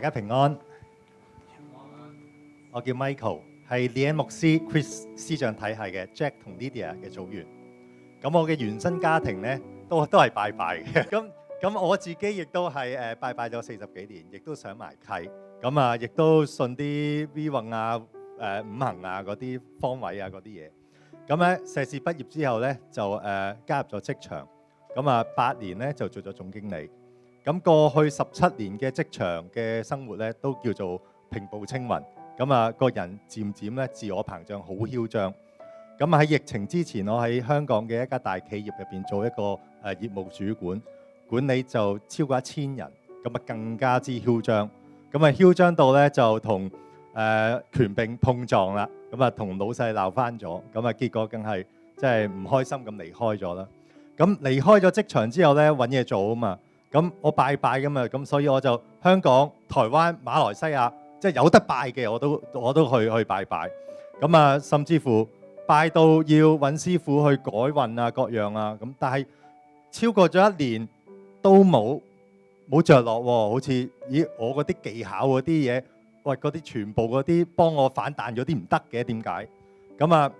家平安。我叫 Michael， 係李恩牧師 Chris 司長體系嘅 Jack 同 Lydia 嘅組員。咁我嘅原生家庭咧都係拜拜嘅。咁我自己亦都係拜拜咗40幾年，亦都上埋契。咁啊，亦都信啲 V 運啊、五行啊嗰啲方位啊嗰啲嘢。咁咧碩士畢業之後咧就加入咗職場。咁啊8年咧就做咗總經理。咁過去17年嘅職場嘅生活咧都叫做平步青雲。咁啊個人漸漸咧自我膨脹，好囂張。咁啊喺疫情之前，我喺香港嘅一家大企業入邊做一個業務主管，管理就超過1000人，咁啊更加之囂張。咁啊囂張到咧就同權柄碰撞啦，咁啊同老細鬧翻咗，咁啊結果梗係即係唔開心咁離開咗啦。咁離開咗職場之後咧揾嘢做啊嘛，咁我拜拜噶嘛，咁所以我就香港、台灣、馬來西亞即係有得拜嘅我都去拜拜。咁啊甚至乎拜到要揾師傅去改運啊各樣啊，咁但係超過咗1年都冇着落喎，好似咦我嗰啲技巧嗰啲嘢，喂嗰啲全部嗰啲幫我反彈咗啲唔得嘅，點解？咁啊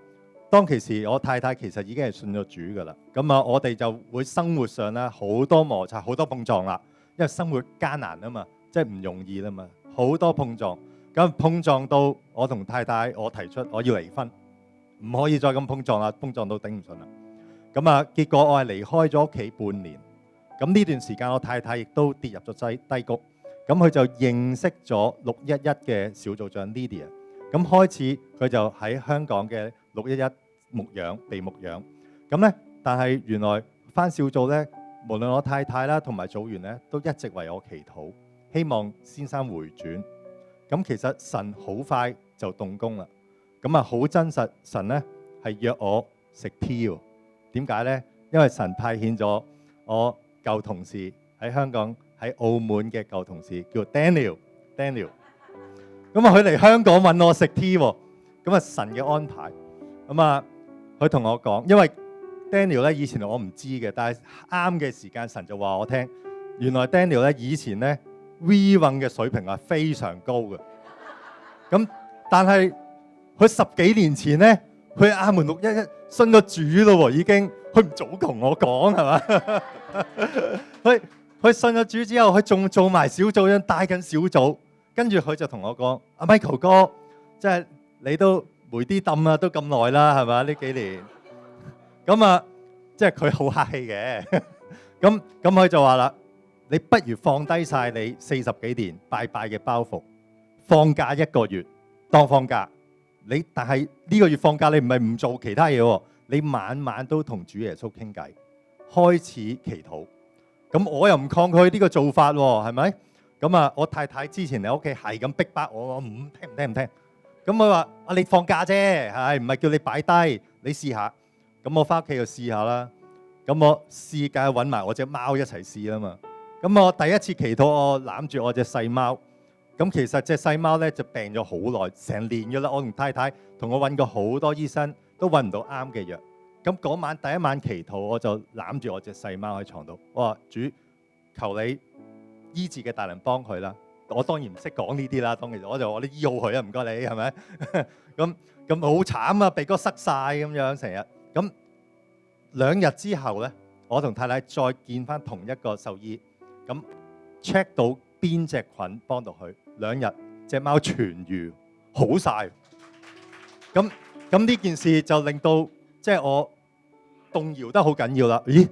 當其時我太太其實已經係信咗主噶啦，咁啊我哋就會生活上咧好多摩擦，好多碰撞啦，因為生活艱難啊嘛，即係唔容易啦嘛，好多碰撞，咁碰撞到我同太太我提出我要離婚，唔可以再咁碰撞啦，碰撞到頂唔順啦。咁啊結果我係離開咗屋企半年。咁呢段時間我太太亦都跌入咗低谷，咁佢就認識咗611嘅小組長 Lydia， 咁開始佢就喺香港嘅611牧養被牧養，咁咧但係原來返小組咧，無論我太太啦同埋組員咧，都一直為我祈禱，希望先生回轉。咁其實神好快就動工啦，咁啊好真實，神咧係約我食 tea 喎。點解咧？因為神派遣咗我舊同事喺香港喺澳門嘅舊同事叫 Daniel， 咁啊佢嚟香港揾我食 tea 喎，咁啊神嘅安排，咁啊佢同我講，因為 Daniel 咧以前我唔知嘅，但係啱嘅時間神就話我聽，原來 Daniel 咧以前咧 V 運嘅水平係非常高嘅，咁但係佢10幾年前咧佢亞門611信咗主咯喎，已經佢唔早同我講係嘛？佢信咗主之後，佢仲做埋小組長，帶緊小組，跟住佢就同我講：阿 Michael 哥，即係你都霉啲氹啊，都咁耐啦，係嘛？呢幾年，咁啊，即係佢好客氣嘅。咁佢就話啦：你不如放低晒你40幾年拜拜嘅包袱，放假1個月當放假。但係呢個月放假，你唔係唔做其他嘢喎，你晚晚都同主耶穌傾偈，開始祈禱。咁我又唔抗拒呢個做法喎，係咪？咁啊，我太太之前喺屋企係咁逼迫我，我唔聽。咁佢話：你放假啫，係唔係叫你擺低？你試下。咁我翻屋企就試下啦。咁我試梗係揾埋我隻貓一齊試啦嘛。咁我第一次祈禱，我攬住我隻細貓。咁其實隻細貓咧就病咗好耐，成年嘅啦。我同太太同我揾過好多醫生，都揾唔到啱嘅藥。咁嗰晚第一晚祈禱，我就攬住我隻細貓喺床度，我話：主，求你醫治嘅大能幫佢啦。我當然唔識講呢啲啦，當其時我就話：你醫好佢啊，唔該你係咪？咁好慘啊，鼻哥塞晒咁樣成日。咁2日之後咧，我同太太再見翻同一個獸醫，咁 check 到邊隻菌幫到佢，2日隻貓痊癒好晒。咁呢件事就令到即係我動搖得好緊要啦。咦，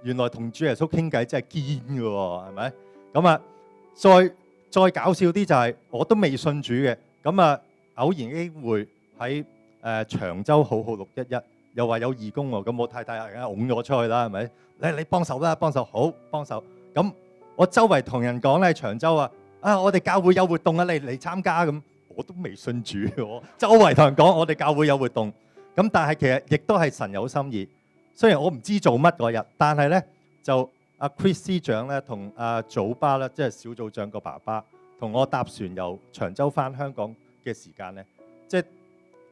原來同主耶穌傾偈真係堅嘅喎，係咪？咁啊，再搞笑啲就係我都未信主嘅，咁啊偶然機會喺長洲好611，又話有義工喎，咁我太太梗係擁咗出去啦，係咪？你幫手啦，幫手好幫手。咁我周圍同人講咧，長洲啊我哋教會有活動啊，你嚟參加咁。我都未信主，我周圍同人講我哋教會有活動，咁但係其實亦都係神有心意。雖然我唔知做乜嗰日，但係咧就阿 Chris 司長咧同阿祖巴咧，即係小組長個爸爸，同我搭船由長洲翻香港嘅時間咧，即係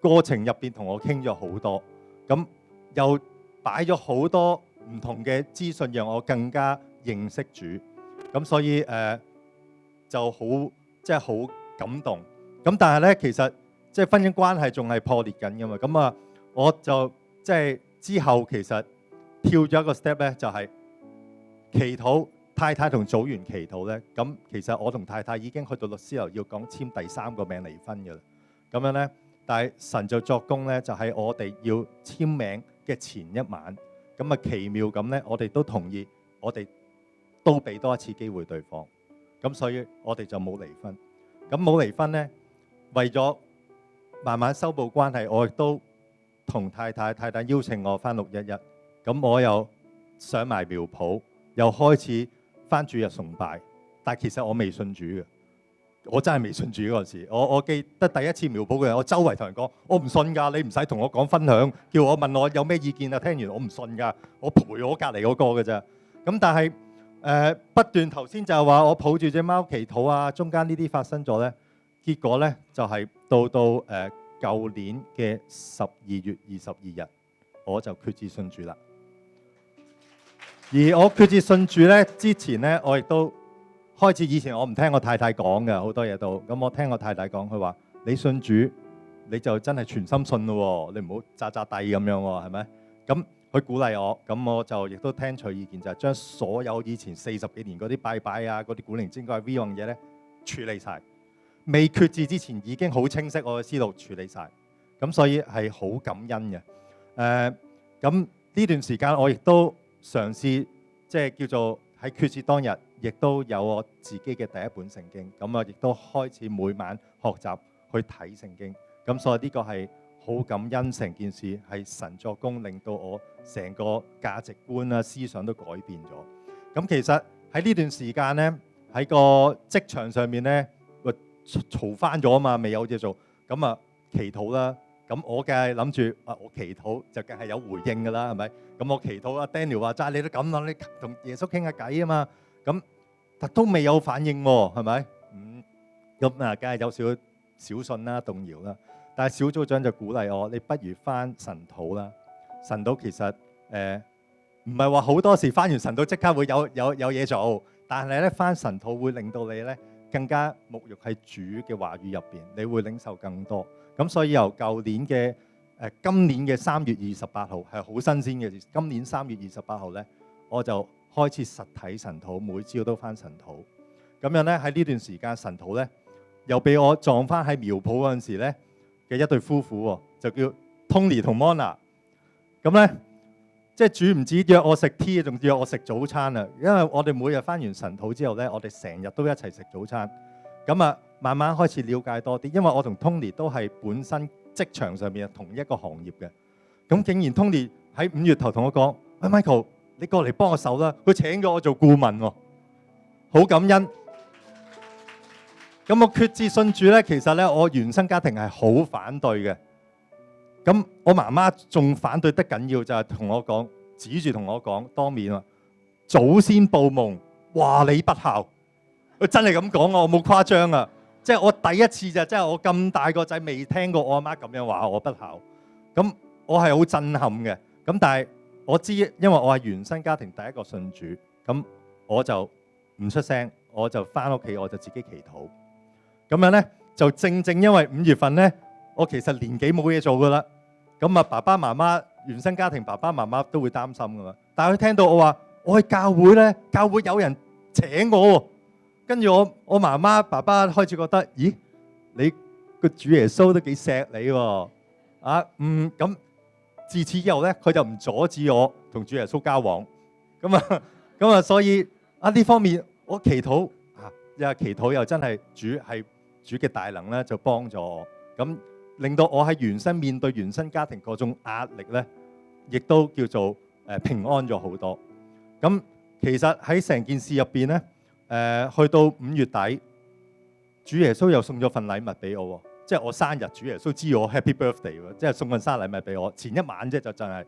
過程入邊同我傾咗好多，咁又擺咗好多唔同嘅資訊，讓我更加認識主。咁所以就好即係好感動。咁但係咧，其實即係婚姻關係仲係破裂緊㗎嘛。咁啊，我就即係之後其實跳咗一個 step 咧，就係祈禱。太太同組員祈禱咧，咁其實我同太太已經去到律師樓要講簽第3個名離婚㗎啦。咁樣咧，但係神就作工咧，就喺我哋要簽名嘅前一晚，咁啊奇妙咁咧，我哋都同意，我哋都俾多一次機會對方。咁所以我哋就冇離婚。咁冇離婚咧，為咗慢慢修補關係，我亦都同太太邀請我返611，咁我又上埋苗圃，又開始返主日崇拜。但其實我未信主嘅，我真係未信主嗰陣時。我記得第一次苗圃嘅人，我周圍同人講：我唔信㗎，你唔使同我講分享，叫我問我有咩意見啊。聽完我唔信㗎，我陪我隔離嗰個㗎咋。咁但係不斷頭先就係話我抱住隻貓祈禱啊，中間呢啲發生咗咧，結果咧就係到舊年嘅12月22日，我就決志信主啦。而我決志信主咧之前咧，我亦都開始，以前我唔聽我太太講嘅好多嘢都，咁我聽我太太講，佢話你信主你就真係全心信咯，你唔好詐詐諦咁樣喎，係咪？咁佢鼓勵我，咁我就亦都聽取意見，就係將所有以前40幾年嗰啲拜拜啊、嗰啲古靈精怪 V 樣嘢咧處理晒。未決志之前已經好清晰我嘅思路處理晒，咁所以係好感恩嘅。咁呢段時間我亦都嘗試即係叫做喺決志當日，亦都有我自己嘅第一本聖經，咁啊亦都開始每晚學習去睇聖經，咁所以呢個係好感恩，成件事係神作工，令到我成個價值觀啊、思想都改變咗。咁其實喺呢段時間呢，喺個職場上面呢，嘈翻咗啊嘛，未有嘢做，咁啊祈禱啦。咁我梗係諗住我祈禱就梗係有回應㗎啦，係咪？咁我祈禱啊 Daniel 話齋你都咁啦，你同耶穌傾下偈啊嘛。咁但都未有反應喎，係咪？咁啊，梗係有少信啦、動搖啦。但係小組長就鼓勵我，你不如翻神土啦。神土其實唔係話好多時翻完神土即刻會有嘢做，但係咧翻神土會令到你咧更加沐浴喺主嘅話語入邊，你會領受更多。咁所以由舊年嘅今年嘅3月28號係好新鮮嘅。今年3月28號咧，我就開始實體神土，每朝都翻神土。咁樣咧喺呢段時間神土咧，又俾我撞翻喺苗圃嗰陣時咧嘅一對夫婦喎，就叫 Tony 同 Mona。咁咧即係主唔止約我食 tea， 仲約我食早餐啊！因為我哋每日翻完神土之後咧，我哋成日都一齊食早餐。咁啊，慢慢開始了解多啲，因為我同 Tony 都係本身職場上面同一個行業嘅。咁竟然 Tony 喺5月頭同我講：喂 Michael，你過嚟幫我手啦！佢請咗我做顧問喎，好感恩。咁我決志信主咧，其實咧我原生家庭係好反對嘅。咁我媽媽仲反對得緊要，就係同我講，指住同我講，當面話祖先報夢，話你不孝。佢真係咁講啊，我冇誇張啊！即係我第一次就真係我咁大個仔未聽過我阿媽咁樣話我不孝，咁我係好震撼嘅。咁但係我知，因為我係原生家庭第一個信主，咁我就唔出聲，我就翻屋企，我就自己祈禱。咁樣咧就正因為5月份咧，我其實年幾冇嘢做噶啦。咁啊，爸爸媽媽原生家庭爸爸媽媽都會擔心噶嘛。但係佢聽到我話我去教會咧，教會有人請我喎。跟住我媽媽爸爸開始覺得，咦，你個主耶穌都幾錫你喎，咁自此以後咧，佢就唔阻止我同主耶穌交往，咁啊，所以呢方面我祈禱又祈禱又真係主嘅大能咧，就幫咗我，咁令到我喺原生面對原生家庭嗰種壓力咧，亦都叫做平安咗好多。咁其實喺成件事入邊咧。去到5月底，主耶穌又送咗份禮物俾我，即係我生日，主耶穌知我 Happy Birthday 喎，即係送份生日禮物俾我。前一晚啫，就真係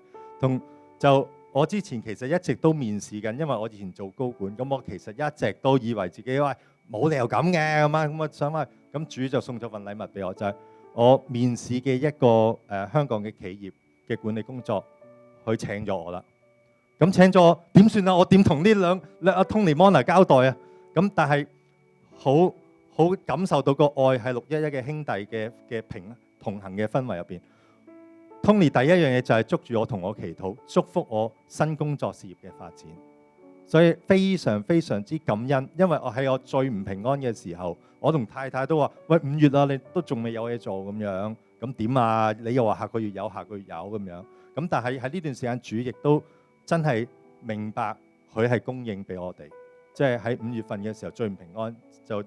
就我之前其實一直都面試緊，因為我以前做高管，咁我其實一直都以為自己喂冇理由咁嘅咁我想話咁主就送咗份禮物俾我，就係我面試嘅一個香港嘅企業嘅管理工作，佢請咗我啦。咁請咗點算啊？我點同呢兩阿 Tony Mona 交代啊？咁但係好好感受到個愛係611嘅兄弟嘅同行嘅氛圍入邊。Tony 第一樣嘢就係捉住我同我祈禱，祝福我新工作事業嘅發展。所以非常非常之感恩，因為我喺我最唔平安嘅時候，我同太太都話：喂，5月啦，你都仲未有嘢做咁樣，咁點啊？你又話下個月有，下個月有咁樣。咁但係喺呢段時間，主亦都真係明白佢係供應俾我哋。即係喺5月份嘅時候最唔平安，就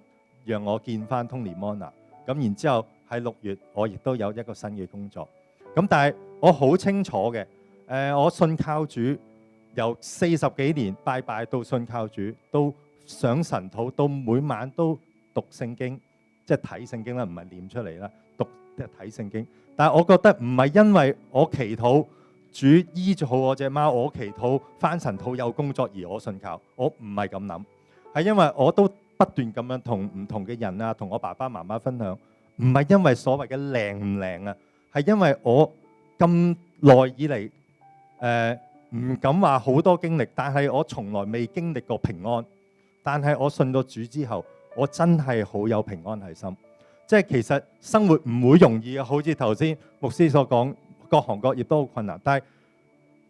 讓我見翻 Tony Mona。咁然之後喺6月，我亦都有一個新嘅工作。咁但係我好清楚嘅，我信靠主。由40幾年拜拜到信靠主，到上神土，到每晚都讀聖經，即係睇聖經啦，唔係念出嚟啦，讀即係睇聖經。但係我覺得唔係因為我祈禱主醫好我隻貓，我祈禱返神土有工作而我信靠，我唔係咁諗，係因為我都不斷咁樣同唔同嘅人啊，同我爸爸媽媽分享，唔係因為所謂嘅靈唔靈啊，係因為我咁耐以嚟唔敢話好多經歷，但係我從來未經歷過平安。但係我信咗主之後，我真係好有平安喺心。即係其實生活唔會容易嘅，好似頭先牧師所講，各行各業都好困難。但係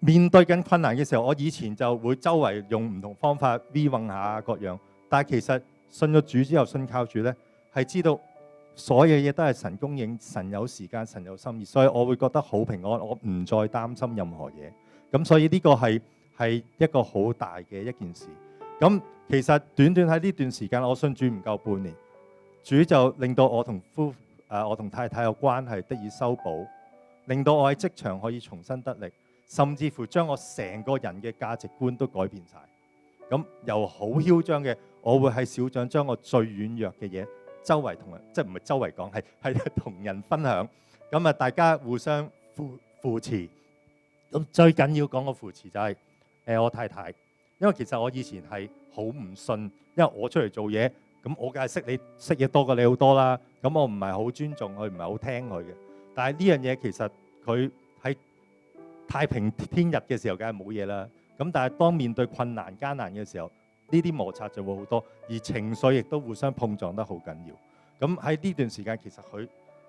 面對緊困難嘅時候，我以前就會周圍用唔同方法 V 運下各樣。但係其實信咗主之後，信靠主呢，係知道所有嘢都係神供應，神有時間，神有心意，所以我會覺得好平安，我唔再擔心任何嘢。咁所以呢個係一個好大嘅一件事。咁其實短短喺呢段時間，我信主唔夠半年，主就令到我同太太嘅關係得以修補，令到我喺職場可以重新得力，甚至乎將我成個人嘅價值觀都改變晒。咁由好囂張嘅，我會喺小長將我最軟弱嘅嘢周圍同人，即係唔係周圍講，係同人分享。咁啊，大家互相扶持。咁最緊要講個扶持就係我太太，因為其實我以前係好唔信，因為我出嚟做嘢，咁我梗係識嘢多過你好多啦。咁我唔係好尊重佢，唔係好聽佢嘅。但係呢樣嘢其實佢喺太平天日嘅時候梗係冇嘢啦。咁但係當面對困難艱難嘅時候，呢啲摩擦就會好多，而情緒亦都互相碰撞得好緊要。咁喺呢段時間其實佢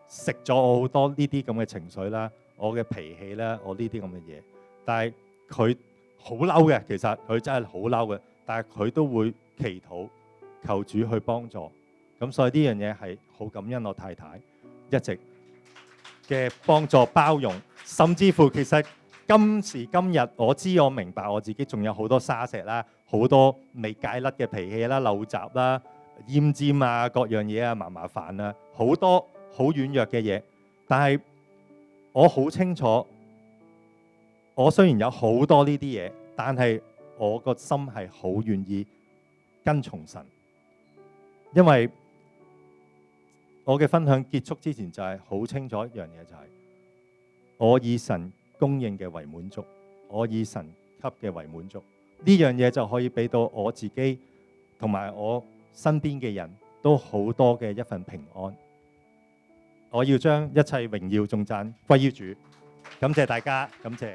食咗我好多呢啲咁嘅情緒啦。我嘅脾氣啦，我呢啲咁嘅嘢，但係佢好嬲嘅，其實佢真係好嬲嘅，但係佢都會祈禱求主去幫助，咁所以呢樣嘢係好感恩我太太一直嘅幫助包容，甚至乎其實今時今日我知我明白我自己仲有好多沙石啦，好多未戒甩嘅脾氣啦、陋習啦、奄尖啊、各樣嘢啊、麻煩啊，好多好軟弱嘅嘢，但係我好清楚，我雖然有好多呢啲嘢，但係我個心係好願意跟從神。因為我嘅分享結束之前就係好清楚一樣嘢，就係我以神供應嘅為滿足，我以神給嘅為滿足。呢樣嘢就可以俾到我自己同埋我身邊嘅人都好多嘅一份平安。我要將一切榮耀頌讚歸於主，感謝大家，感謝。